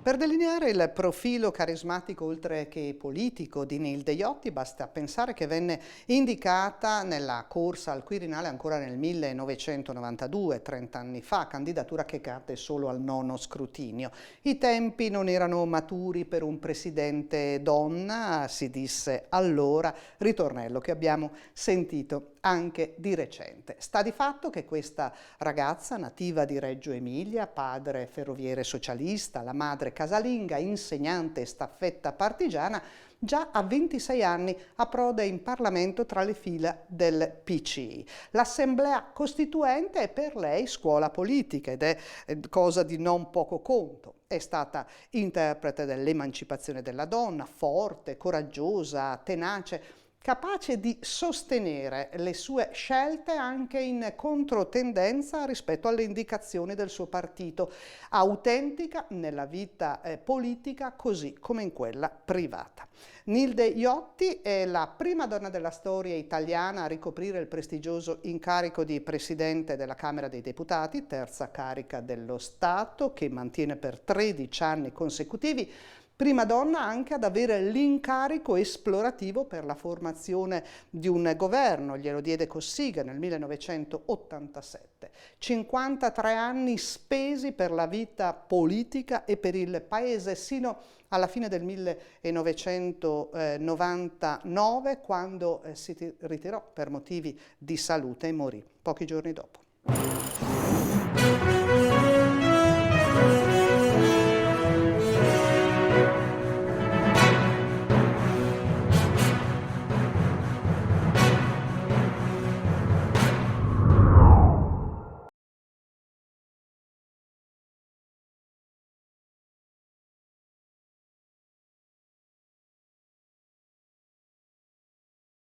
Per delineare il profilo carismatico oltre che politico di Nilde Iotti basta pensare che venne indicata nella corsa al Quirinale ancora nel 1992, 30 anni fa, candidatura che cadde solo al nono scrutinio. I tempi non erano maturi per un presidente donna, si disse allora, ritornello che abbiamo sentito anche di recente. Sta di fatto che questa ragazza nativa di Reggio Emilia, padre ferroviere socialista, la madre casalinga, insegnante e staffetta partigiana, già a 26 anni approda in Parlamento tra le fila del PCI. L'Assemblea Costituente è per lei scuola politica ed è cosa di non poco conto. È stata interprete dell'emancipazione della donna, forte, coraggiosa, tenace, capace di sostenere le sue scelte anche in controtendenza rispetto alle indicazioni del suo partito, autentica nella vita politica così come in quella privata. Nilde Iotti è la prima donna della storia italiana a ricoprire il prestigioso incarico di Presidente della Camera dei Deputati, terza carica dello Stato, che mantiene per 13 anni consecutivi. Prima donna anche ad avere l'incarico esplorativo per la formazione di un governo, glielo diede Cossiga nel 1987. 53 anni spesi per la vita politica e per il paese sino alla fine del 1999, quando si ritirò per motivi di salute e morì pochi giorni dopo.